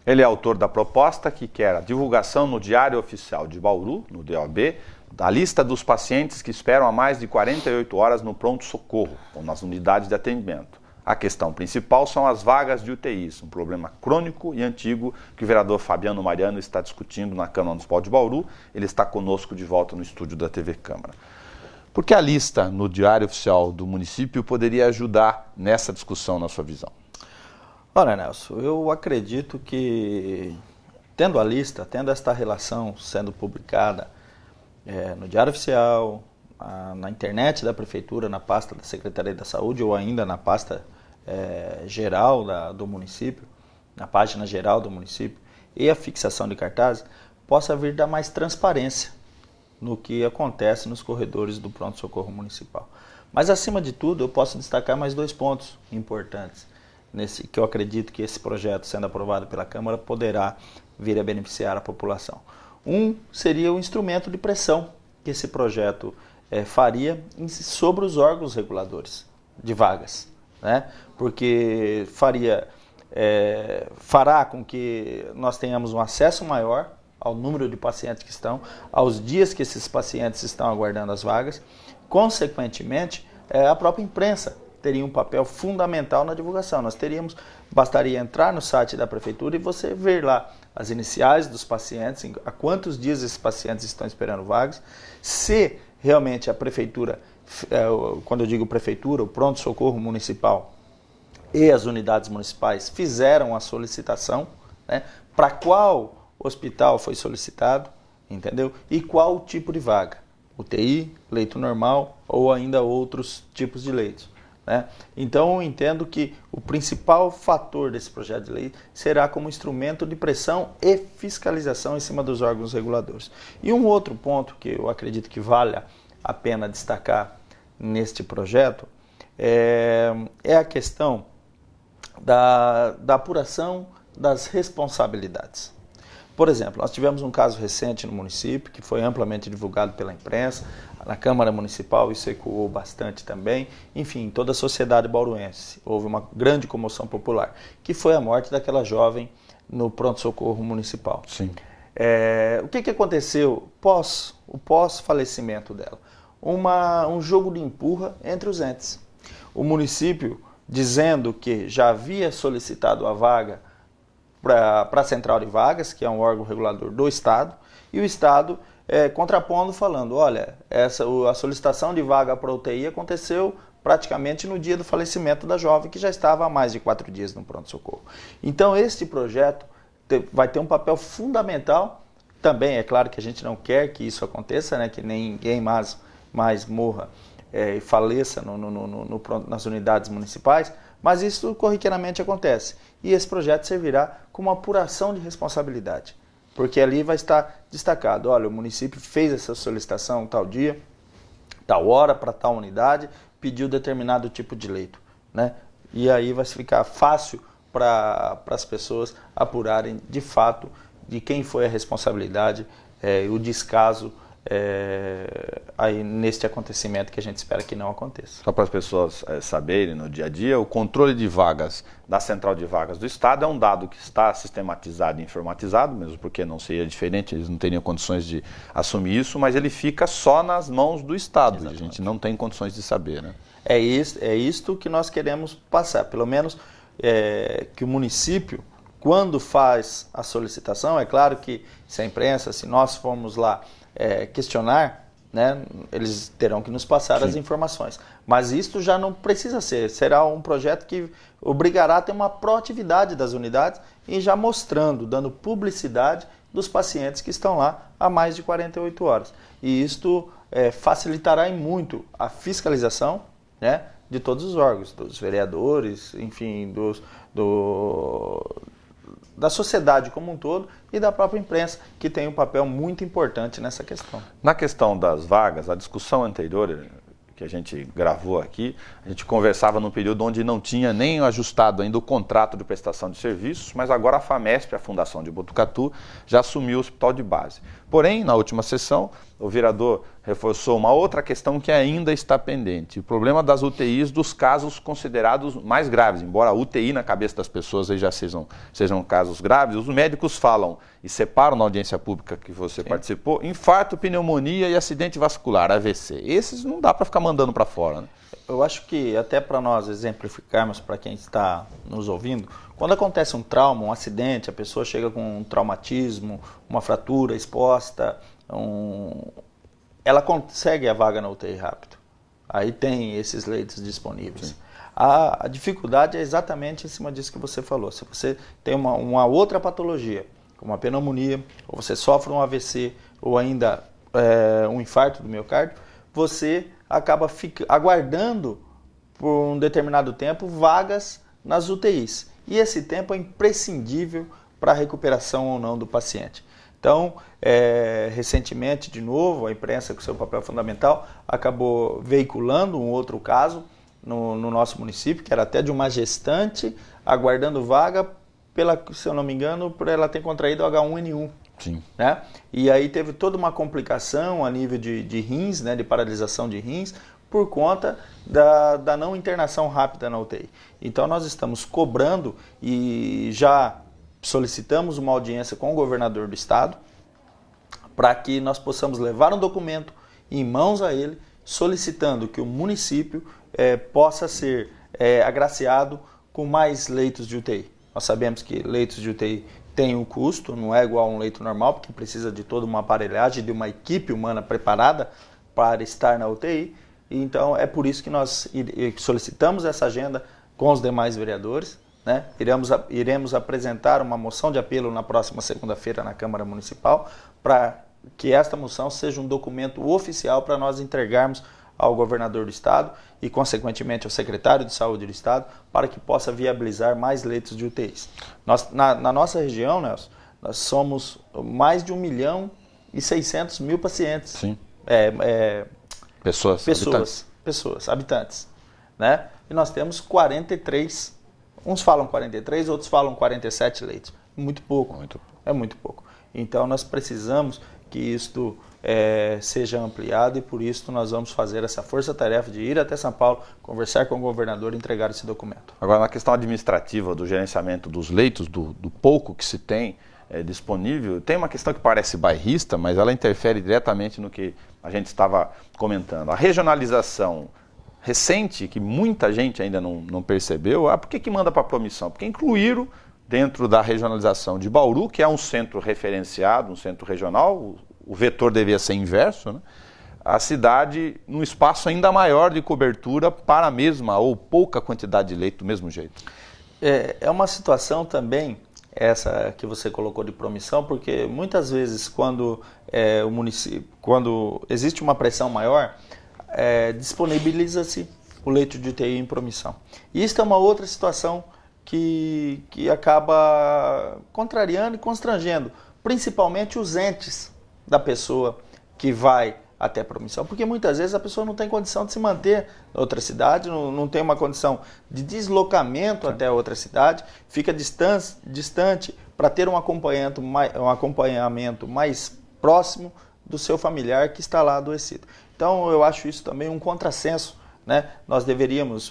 Ele é autor da proposta que quer a divulgação no Diário Oficial de Bauru, no DOB, da lista dos pacientes que esperam há mais de 48 horas no pronto-socorro ou nas unidades de atendimento. A questão principal são as vagas de UTIs, um problema crônico e antigo que o vereador Fabiano Mariano está discutindo na Câmara Municipal de Bauru. Ele está conosco de volta no estúdio da TV Câmara. Porque a lista no Diário Oficial do município poderia ajudar nessa discussão, na sua visão? Olha, Nelson, eu acredito que, tendo a lista, tendo esta relação sendo publicada no Diário Oficial, na internet da Prefeitura, na pasta da Secretaria da Saúde ou ainda na pasta geral do município, na página geral do município, e a fixação de cartazes, possa vir dar mais transparência no que acontece nos corredores do pronto-socorro municipal. Mas, acima de tudo, eu posso destacar mais 2 pontos importantes, que eu acredito que esse projeto, sendo aprovado pela Câmara, poderá vir a beneficiar a população. Um seria o instrumento de pressão que esse projeto faria sobre os órgãos reguladores de vagas, né? Porque fará com que nós tenhamos um acesso maior ao número de pacientes que estão, aos dias que esses pacientes estão aguardando as vagas. Consequentemente, a própria imprensa teria um papel fundamental na divulgação. Bastaria entrar no site da Prefeitura e você ver lá as iniciais dos pacientes, há quantos dias esses pacientes estão esperando vagas, se realmente a Prefeitura, quando eu digo Prefeitura, o pronto-socorro municipal e as unidades municipais fizeram a solicitação, né, para qual hospital foi solicitado, entendeu? E qual o tipo de vaga, UTI, leito normal ou ainda outros tipos de leitos, né? Então eu entendo que o principal fator desse projeto de lei será como instrumento de pressão e fiscalização em cima dos órgãos reguladores. E um outro ponto que eu acredito que vale a pena destacar neste projeto é a questão da apuração das responsabilidades. Por exemplo, nós tivemos um caso recente no município, que foi amplamente divulgado pela imprensa, na Câmara Municipal isso ecoou bastante também, enfim, em toda a sociedade bauruense. Houve uma grande comoção popular, que foi a morte daquela jovem no pronto-socorro municipal. Sim. O que aconteceu o pós-falecimento dela? Um jogo de empurra entre os entes. O município dizendo que já havia solicitado a vaga para a Central de Vagas, que é um órgão regulador do Estado, e o Estado contrapondo, falando, olha, a solicitação de vaga para UTI aconteceu praticamente no dia do falecimento da jovem, que já estava há mais de 4 dias no pronto-socorro. Então, este projeto vai ter um papel fundamental. Também, é claro que a gente não quer que isso aconteça, né, que ninguém mais morra e faleça nas unidades municipais, mas isso corriqueiramente acontece. E esse projeto servirá como apuração de responsabilidade, porque ali vai estar destacado, olha, o município fez essa solicitação tal dia, tal hora, para tal unidade, pediu determinado tipo de leito, né? E aí vai ficar fácil para as pessoas apurarem de fato de quem foi a responsabilidade, o descaso aí neste acontecimento que a gente espera que não aconteça. Só para as pessoas saberem no dia a dia, o controle de vagas da Central de Vagas do Estado é um dado que está sistematizado e informatizado, mesmo porque não seria diferente, eles não teriam condições de assumir isso, mas ele fica só nas mãos do Estado. Exatamente. A gente não tem condições de saber, né? É isto que nós queremos passar, pelo menos que o município, quando faz a solicitação, é claro que se a imprensa, se nós formos lá questionar, né, eles terão que nos passar as informações. Mas isto já não precisa ser. Será um projeto que obrigará a ter uma proatividade das unidades e já mostrando, dando publicidade dos pacientes que estão lá há mais de 48 horas. E isto facilitará em muito a fiscalização, né, de todos os órgãos, dos vereadores, enfim, da sociedade como um todo e da própria imprensa, que tem um papel muito importante nessa questão. Na questão das vagas, a discussão anterior que a gente gravou aqui, a gente conversava num período onde não tinha nem ajustado ainda o contrato de prestação de serviços, mas agora a FAMESP, a Fundação de Botucatu, já assumiu o hospital de base. Porém, na última sessão, o vereador reforçou uma outra questão que ainda está pendente, o problema das UTIs dos casos considerados mais graves, embora a UTI na cabeça das pessoas aí já sejam casos graves, os médicos falam e separam na audiência pública que você participou, infarto, pneumonia e acidente vascular, AVC. Esses não dá para ficar mandando para fora, né? Eu acho que até para nós exemplificarmos para quem está nos ouvindo, quando acontece um trauma, um acidente, a pessoa chega com um traumatismo, uma fratura exposta, ela consegue a vaga na UTI rápido. Aí tem esses leitos disponíveis. A dificuldade é exatamente em cima disso que você falou. Se você tem uma outra patologia, como a pneumonia, ou você sofre um AVC, ou ainda um infarto do miocárdio, você acaba aguardando por um determinado tempo vagas nas UTIs. E esse tempo é imprescindível para a recuperação ou não do paciente. Então, recentemente, de novo, a imprensa, com seu papel fundamental, acabou veiculando um outro caso no nosso município, que era até de uma gestante aguardando vaga, se eu não me engano, por ela ter contraído H1N1. Sim. Né? E aí teve toda uma complicação a nível de rins, né, de paralisação de rins, por conta da não internação rápida na UTI. Então nós estamos cobrando e já solicitamos uma audiência com o governador do estado para que nós possamos levar um documento em mãos a ele, solicitando que o município possa ser agraciado com mais leitos de UTI. Nós sabemos que leitos de UTI tem um custo, não é igual a um leito normal, porque precisa de toda uma aparelhagem, de uma equipe humana preparada para estar na UTI. Então é por isso que nós solicitamos essa agenda com os demais vereadores, né? Iremos apresentar uma moção de apelo na próxima segunda-feira na Câmara Municipal, para que esta moção seja um documento oficial para nós entregarmos ao governador do estado e, consequentemente, ao secretário de saúde do estado, para que possa viabilizar mais leitos de UTIs. Na nossa região, Nelson, nós somos mais de 1.600.000 pacientes. Sim. Pessoas, habitantes. Né? E nós temos 43, uns falam 43, outros falam 47 leitos. Muito pouco. É muito pouco. Então, nós precisamos que isto seja ampliado e por isso nós vamos fazer essa força-tarefa de ir até São Paulo, conversar com o governador e entregar esse documento. Agora, na questão administrativa do gerenciamento dos leitos, do pouco que se tem disponível, tem uma questão que parece bairrista, mas ela interfere diretamente no que a gente estava comentando. A regionalização recente, que muita gente ainda não percebeu, por que manda para a Promissão? Porque incluíram dentro da regionalização de Bauru, que é um centro referenciado, um centro regional, o vetor devia ser inverso, né? A cidade num espaço ainda maior de cobertura para a mesma ou pouca quantidade de leito do mesmo jeito. É uma situação também, essa que você colocou de promissão, porque muitas vezes quando quando existe uma pressão maior, disponibiliza-se o leito de UTI em promissão. E isso é uma outra situação que acaba contrariando e constrangendo, principalmente os entes da pessoa que vai até a promissão, porque muitas vezes a pessoa não tem condição de se manter em outra cidade, não tem uma condição de deslocamento até outra cidade, fica distante para ter um acompanhamento mais próximo do seu familiar que está lá adoecido. Então eu acho isso também um contrassenso, né?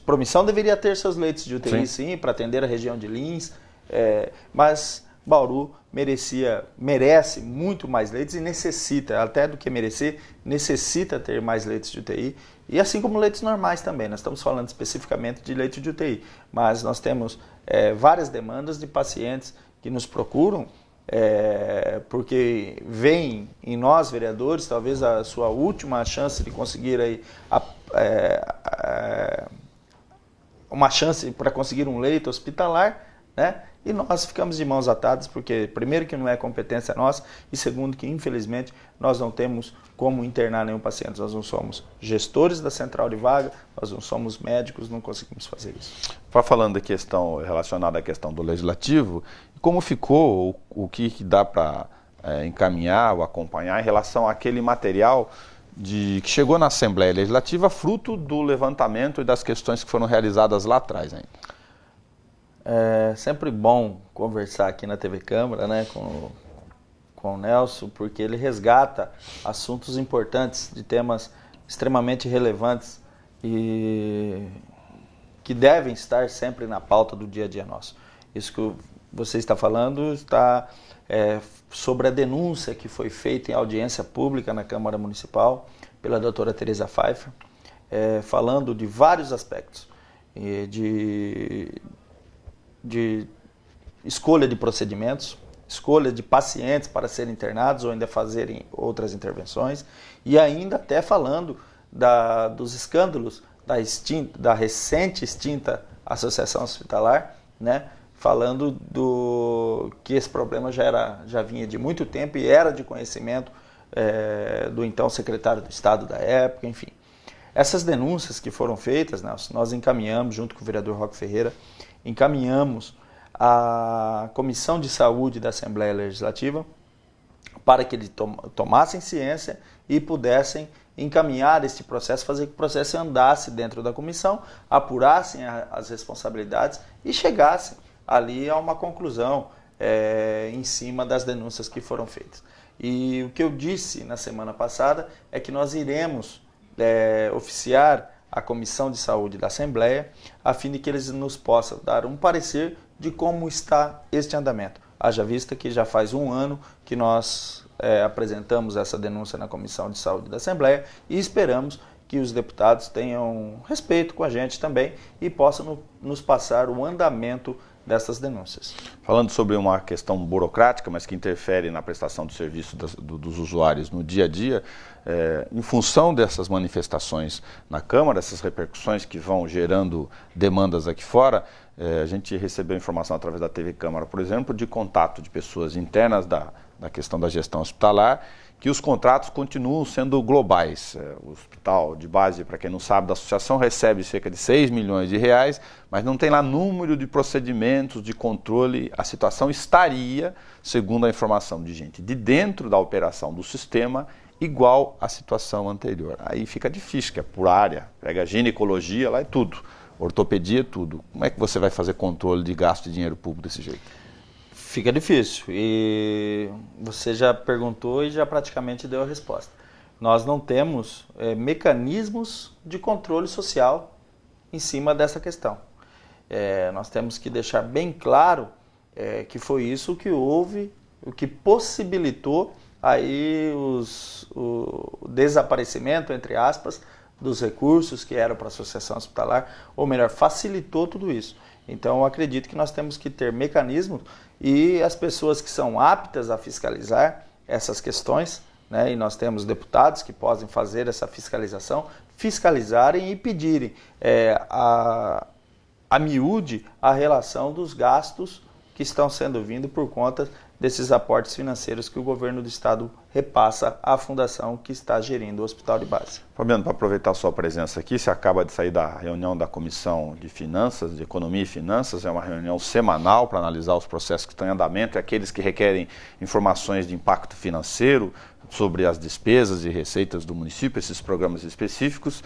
Promissão deveria ter seus leitos de UTI sim para atender a região de Lins, mas Bauru merece muito mais leitos e necessita, até do que merecer, necessita ter mais leitos de UTI. E assim como leitos normais também, nós estamos falando especificamente de leitos de UTI, mas nós temos várias demandas de pacientes que nos procuram, porque veem em nós, vereadores, talvez a sua última chance de conseguir aí, uma chance para conseguir um leito hospitalar, né? E nós ficamos de mãos atadas, porque primeiro que não é competência nossa e segundo que infelizmente nós não temos como internar nenhum paciente. Nós não somos gestores da central de vaga, nós não somos médicos, não conseguimos fazer isso. Falando da questão relacionada à questão do legislativo, como ficou, o que dá para encaminhar ou acompanhar em relação àquele material que chegou na Assembleia Legislativa, fruto do levantamento e das questões que foram realizadas lá atrás ainda? É sempre bom conversar aqui na TV Câmara, né, com com o Nelson, porque ele resgata assuntos importantes, de temas extremamente relevantes e que devem estar sempre na pauta do dia a dia nosso. Isso que você está falando está sobre a denúncia que foi feita em audiência pública na Câmara Municipal pela doutora Teresa Pfeiffer, falando de vários aspectos, de escolha de procedimentos, escolha de pacientes para serem internados ou ainda fazerem outras intervenções, e ainda até falando dos escândalos da recente extinta Associação Hospitalar, né? Falando que esse problema já vinha de muito tempo e era de conhecimento do então secretário do Estado da época, enfim. Essas denúncias que foram feitas, nós encaminhamos, junto com o vereador Roque Ferreira, encaminhamos à Comissão de Saúde da Assembleia Legislativa para que eles tomassem ciência e pudessem encaminhar este processo, fazer que o processo andasse dentro da comissão, apurassem as responsabilidades e chegassem ali a uma conclusão em cima das denúncias que foram feitas. E o que eu disse na semana passada é que nós iremos oficiar a Comissão de Saúde da Assembleia, a fim de que eles nos possam dar um parecer de como está este andamento. Haja vista que já faz um ano que nós apresentamos essa denúncia na Comissão de Saúde da Assembleia e esperamos que os deputados tenham respeito com a gente também e possam nos passar o andamento dessas denúncias. Falando sobre uma questão burocrática, mas que interfere na prestação do serviço dos usuários no dia a dia, em função dessas manifestações na Câmara, essas repercussões que vão gerando demandas aqui fora, a gente recebeu informação através da TV Câmara, por exemplo, de contato de pessoas internas da questão da gestão hospitalar, que os contratos continuam sendo globais. O hospital de base, para quem não sabe, da associação recebe cerca de 6 milhões de reais, mas não tem lá número de procedimentos de controle. A situação estaria, segundo a informação de gente de dentro da operação do sistema, igual à situação anterior. Aí fica difícil, que é por área, pega ginecologia, lá é tudo, ortopedia é tudo. Como é que você vai fazer controle de gasto de dinheiro público desse jeito? Fica difícil e você já perguntou e já praticamente deu a resposta. Nós não temos mecanismos de controle social em cima dessa questão. Nós temos que deixar bem claro que foi isso que houve, o que possibilitou aí o desaparecimento, entre aspas, dos recursos que eram para a associação hospitalar, ou melhor, facilitou tudo isso. Então, eu acredito que nós temos que ter mecanismos e as pessoas que são aptas a fiscalizar essas questões, né, e nós temos deputados que podem fazer essa fiscalização, fiscalizarem e pedirem a miúde a relação dos gastos que estão sendo vindo por conta desses aportes financeiros que o governo do estado repassa à fundação que está gerindo o hospital de base. Fabiano, para aproveitar a sua presença aqui, você acaba de sair da reunião da Comissão de Finanças, de Economia e Finanças, é uma reunião semanal para analisar os processos que estão em andamento e aqueles que requerem informações de impacto financeiro sobre as despesas e receitas do município, esses programas específicos.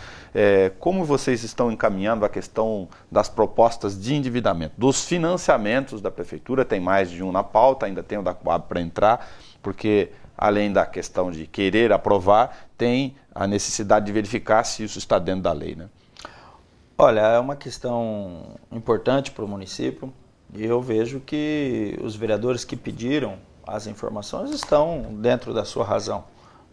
Como vocês estão encaminhando a questão das propostas de endividamento, dos financiamentos da Prefeitura? Tem mais de um na pauta, ainda tem o da Coab para entrar, porque além da questão de querer aprovar, tem a necessidade de verificar se isso está dentro da lei, né? Olha, é uma questão importante para o município e eu vejo que os vereadores que pediram as informações estão dentro da sua razão,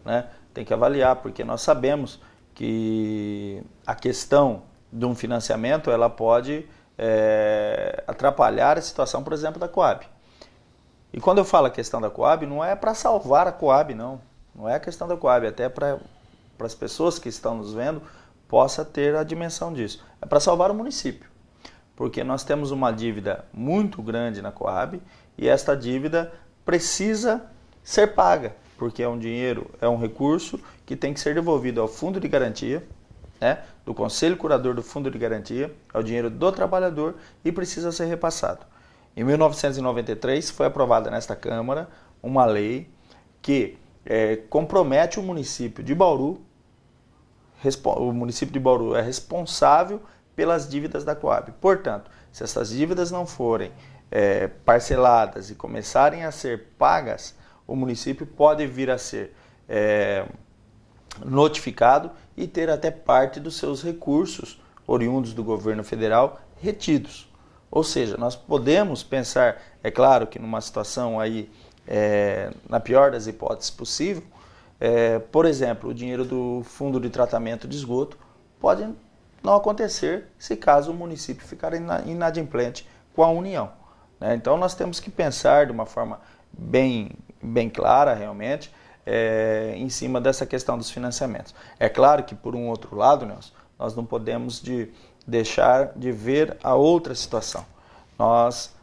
né? Tem que avaliar, porque nós sabemos que a questão de um financiamento ela pode atrapalhar a situação, por exemplo, da Coab. E quando eu falo a questão da Coab, não é para salvar a Coab, não. Não é a questão da Coab, até para as pessoas que estão nos vendo possa ter a dimensão disso. É para salvar o município, porque nós temos uma dívida muito grande na Coab e esta dívida precisa ser paga, porque é um dinheiro, é um recurso que tem que ser devolvido ao Fundo de Garantia, né, do Conselho Curador do Fundo de Garantia, é o dinheiro do trabalhador e precisa ser repassado. Em 1993 foi aprovada nesta Câmara uma lei que compromete o município de Bauru. O município de Bauru é responsável pelas dívidas da Coab. Portanto, se essas dívidas não forem parceladas e começarem a ser pagas, o município pode vir a ser notificado e ter até parte dos seus recursos oriundos do governo federal retidos. Ou seja, nós podemos pensar, é claro que numa situação aí, na pior das hipóteses possível, por exemplo, o dinheiro do fundo de tratamento de esgoto pode não acontecer se caso o município ficar inadimplente com a União, né? Então nós temos que pensar de uma forma bem clara realmente em cima dessa questão dos financiamentos. É claro que por um outro lado, Nelson, nós não podemos deixar de ver a outra situação. Nós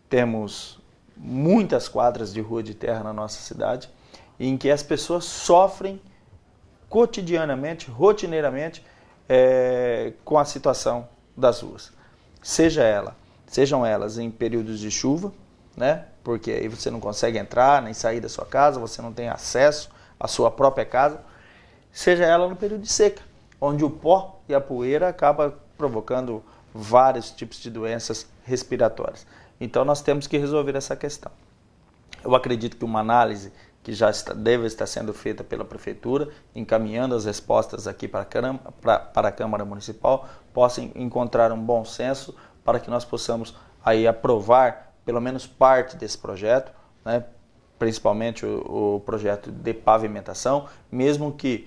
temos muitas quadras de rua de terra na nossa cidade em que as pessoas sofrem cotidianamente, rotineiramente, com a situação das ruas. Sejam elas em períodos de chuva, né? Porque aí você não consegue entrar nem sair da sua casa, você não tem acesso à sua própria casa, seja ela no período de seca, onde o pó e a poeira acabam provocando vários tipos de doenças respiratórias. Então nós temos que resolver essa questão. Eu acredito que uma análise que já deve estar sendo feita pela Prefeitura, encaminhando as respostas aqui para a Câmara Municipal, possa encontrar um bom senso para que nós possamos aí aprovar pelo menos parte desse projeto, né? Principalmente o projeto de pavimentação, mesmo que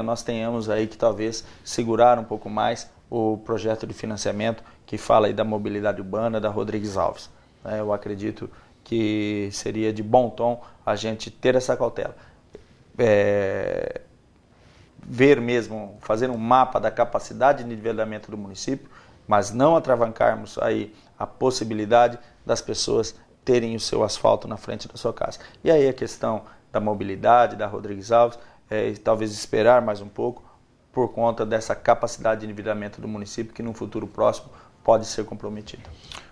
nós tenhamos aí que talvez segurar um pouco mais o projeto de financiamento que fala aí da mobilidade urbana da Rodrigues Alves. Eu acredito que seria de bom tom a gente ter essa cautela. Ver mesmo, fazer um mapa da capacidade de nivelamento do município, mas não atravancarmos aí a possibilidade das pessoas terem o seu asfalto na frente da sua casa. E aí a questão da mobilidade da Rodrigues Alves, talvez esperar mais um pouco por conta dessa capacidade de nivelamento do município que no futuro próximo pode ser comprometida.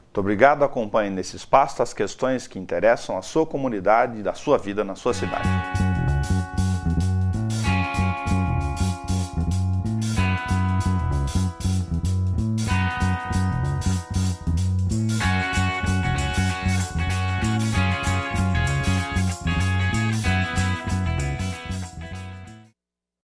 Muito obrigado. Acompanhe nesse espaço as questões que interessam a sua comunidade e da sua vida na sua cidade.